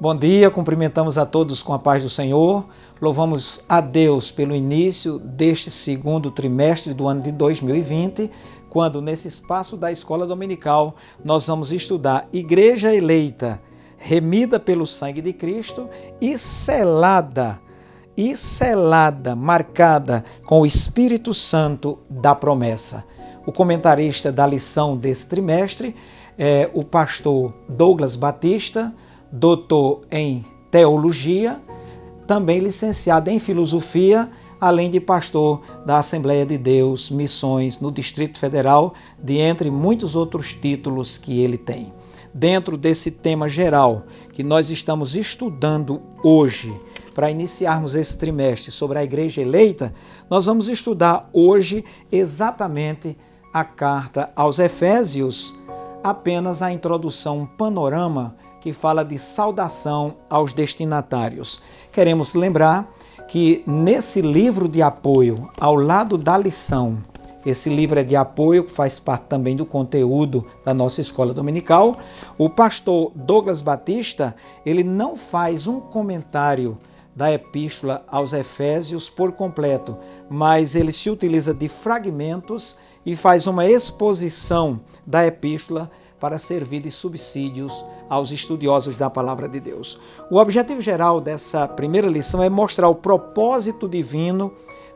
Bom dia, cumprimentamos a todos com a paz do Senhor. Louvamos a Deus pelo início deste segundo trimestre do ano de 2020, quando nesse espaço da Escola Dominical nós vamos estudar Igreja Eleita, remida pelo sangue de Cristo e selada, marcada com o Espírito Santo da promessa. O comentarista da lição desse trimestre é o pastor Douglas Batista, doutor em teologia, também licenciado em filosofia, além de pastor da Assembleia de Deus, Missões no Distrito Federal, de entre muitos outros títulos que ele tem. Dentro desse tema geral que nós estamos estudando hoje, para iniciarmos esse trimestre sobre a Igreja Eleita, nós vamos estudar hoje exatamente a carta aos Efésios, apenas a introdução, um panorama que fala de saudação aos destinatários. Queremos lembrar que nesse livro de apoio, ao lado da lição, esse livro é de apoio, que faz parte também do conteúdo da nossa escola dominical, o pastor Douglas Batista, ele não faz um comentário da epístola aos Efésios por completo, mas ele se utiliza de fragmentos e faz uma exposição da epístola para servir de subsídios aos estudiosos da palavra de Deus. O objetivo geral dessa primeira lição é mostrar o propósito divino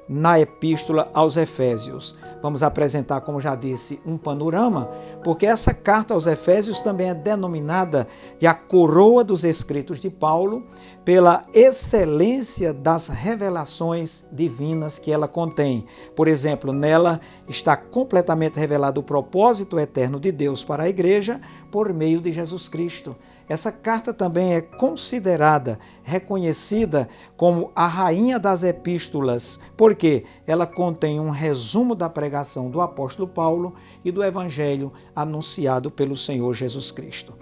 na epístola aos Efésios. Vamos apresentar, como já disse, um panorama, porque essa carta aos Efésios também é denominada de a coroa dos escritos de Paulo, pela excelência das revelações divinas que ela contém. Por exemplo, nela está completamente revelado o propósito eterno de Deus para a igreja por meio de Jesus Cristo. Essa carta também é considerada, reconhecida como a rainha das epístolas, porque ela contém um resumo da pregação do apóstolo Paulo e do evangelho anunciado pelo Senhor Jesus Cristo.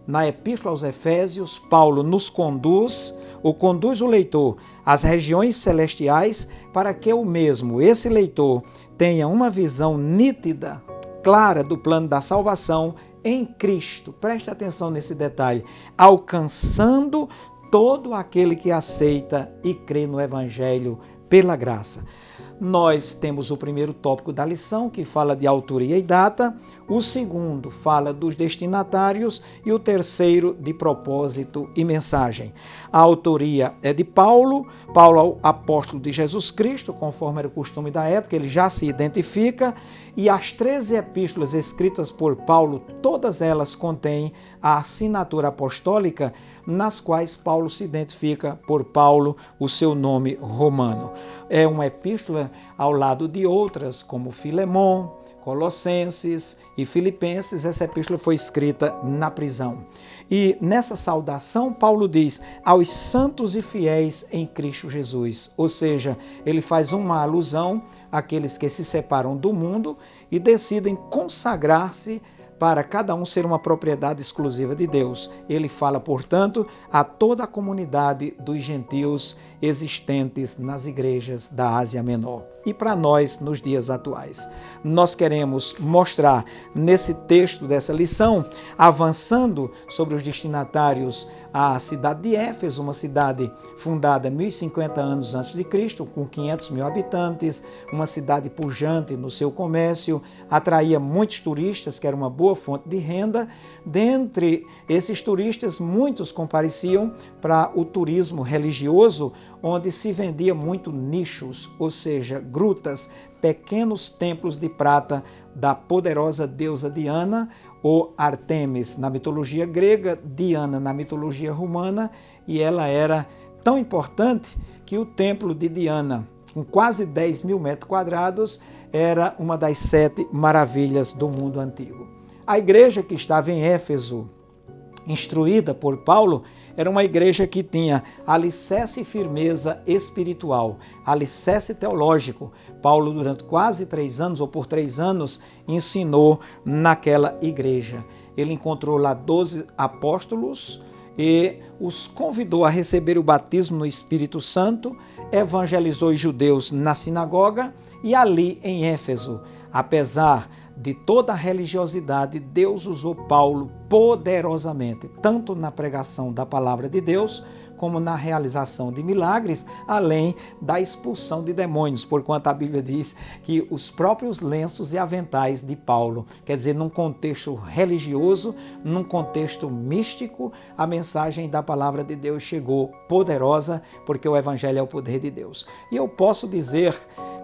Na epístola aos Efésios, Paulo nos conduz o leitor às regiões celestiais para que o mesmo, esse leitor, tenha uma visão nítida, clara do plano da salvação em Cristo. Preste atenção nesse detalhe, alcançando todo aquele que aceita e crê no Evangelho pela graça. Nós temos o primeiro tópico da lição, que fala de autoria e data, o segundo fala dos destinatários e o terceiro de propósito e mensagem. A autoria é de Paulo, Paulo apóstolo de Jesus Cristo, conforme era o costume da época, ele já se identifica, e as 13 epístolas escritas por Paulo, todas elas contêm a assinatura apostólica, nas quais Paulo se identifica por Paulo, o seu nome romano. É uma epístola ao lado de outras, como Filemon, Colossenses e Filipenses. Essa epístola foi escrita na prisão. E nessa saudação, Paulo diz aos santos e fiéis em Cristo Jesus. Ou seja, ele faz uma alusão àqueles que se separam do mundo e decidem consagrar-se para cada um ser uma propriedade exclusiva de Deus. Ele fala, portanto, a toda a comunidade dos gentios existentes nas igrejas da Ásia Menor. E para nós, nos dias atuais, nós queremos mostrar nesse texto dessa lição, avançando sobre os destinatários, a cidade de Éfeso, uma cidade fundada 1050 anos antes de Cristo, com 500 mil habitantes, uma cidade pujante no seu comércio, atraía muitos turistas, que era uma boa fonte de renda. Dentre esses turistas, muitos compareciam para o turismo religioso, onde se vendia muito nichos, ou seja, grutas, pequenos templos de prata da poderosa deusa Diana, ou Artemis na mitologia grega, Diana na mitologia romana, e ela era tão importante que o templo de Diana, com quase 10 mil metros quadrados, era uma das 7 maravilhas do mundo antigo. A igreja que estava em Éfeso, instruída por Paulo, era uma igreja que tinha alicerce e firmeza espiritual, alicerce teológico. Paulo, durante quase 3 anos, ou por 3 anos, ensinou naquela igreja. Ele encontrou lá 12 apóstolos e os convidou a receber o batismo no Espírito Santo, evangelizou os judeus na sinagoga e ali em Éfeso, apesar de toda a religiosidade, Deus usou Paulo poderosamente, tanto na pregação da palavra de Deus, como na realização de milagres, além da expulsão de demônios, porquanto a Bíblia diz que os próprios lenços e aventais de Paulo, quer dizer, num contexto religioso, num contexto místico, a mensagem da palavra de Deus chegou poderosa, porque o Evangelho é o poder de Deus. E eu posso dizer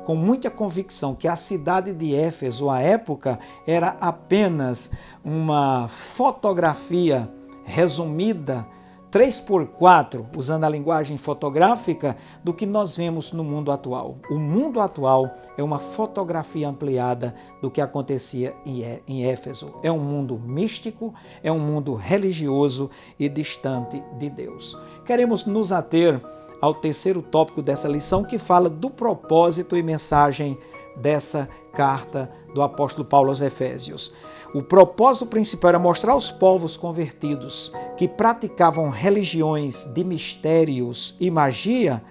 com muita convicção que a cidade de Éfeso, à época, era apenas uma fotografia resumida, 3x4, usando a linguagem fotográfica, do que nós vemos no mundo atual. O mundo atual é uma fotografia ampliada do que acontecia em Éfeso. É um mundo místico, é um mundo religioso e distante de Deus. Queremos nos ater ao terceiro tópico dessa lição, que fala do propósito e mensagem dessa carta do apóstolo Paulo aos Efésios. O propósito principal era mostrar aos povos convertidos que praticavam religiões de mistérios e magia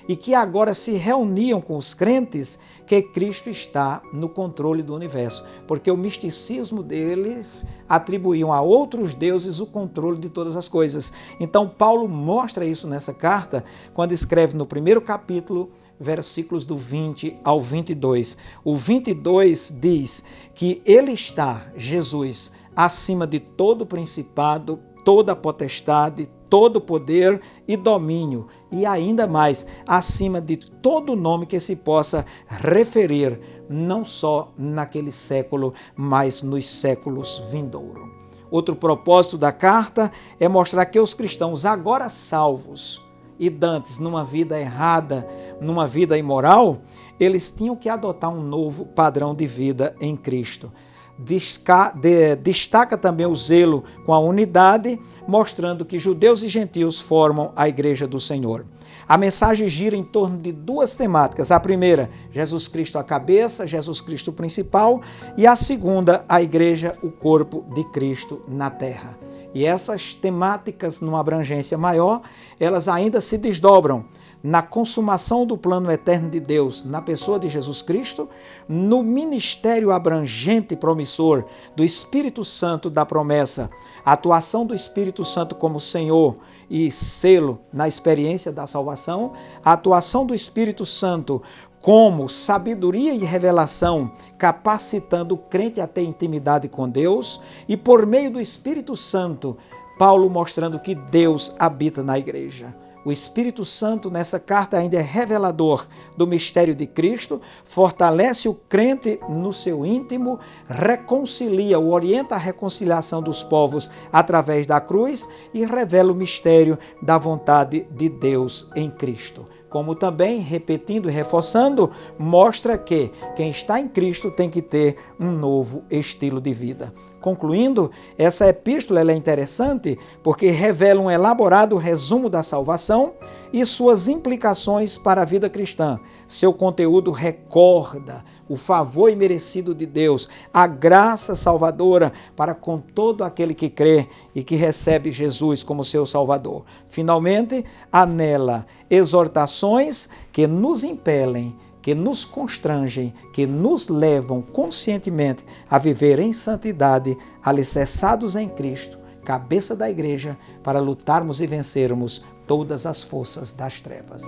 e que agora se reuniam com os crentes que Cristo está no controle do universo, porque o misticismo deles atribuíam a outros deuses o controle de todas as coisas. Então Paulo mostra isso nessa carta quando escreve no primeiro capítulo, versículos do 20 ao 22. O 22 diz que ele está, Jesus, acima de todo principado, toda potestade, todo poder e domínio, e ainda mais, acima de todo nome que se possa referir, não só naquele século, mas nos séculos vindouros. Outro propósito da carta é mostrar que os cristãos agora salvos e dantes numa vida errada, numa vida imoral, eles tinham que adotar um novo padrão de vida em Cristo. Destaca também o zelo com a unidade, mostrando que judeus e gentios formam a igreja do Senhor. A mensagem gira em torno de duas temáticas. A primeira, Jesus Cristo a cabeça, Jesus Cristo o principal, e a segunda, a igreja, o corpo de Cristo na terra. E essas temáticas, numa abrangência maior, elas ainda se desdobram na consumação do plano eterno de Deus, na pessoa de Jesus Cristo, no ministério abrangente e promissor do Espírito Santo da promessa, a atuação do Espírito Santo como Senhor e selo na experiência da salvação, a atuação do Espírito Santo como sabedoria e revelação, capacitando o crente a ter intimidade com Deus, e por meio do Espírito Santo, Paulo mostrando que Deus habita na igreja. O Espírito Santo, nessa carta, ainda é revelador do mistério de Cristo, fortalece o crente no seu íntimo, reconcilia, orienta a reconciliação dos povos através da cruz e revela o mistério da vontade de Deus em Cristo. Como também, repetindo e reforçando, mostra que quem está em Cristo tem que ter um novo estilo de vida. Concluindo, essa epístola é interessante porque revela um elaborado resumo da salvação e suas implicações para a vida cristã. Seu conteúdo recorda o favor imerecido de Deus, a graça salvadora para com todo aquele que crê e que recebe Jesus como seu Salvador. Finalmente, há nela exortações que nos impelem, que nos constrangem, que nos levam conscientemente a viver em santidade, alicerçados em Cristo, cabeça da igreja, para lutarmos e vencermos todas as forças das trevas.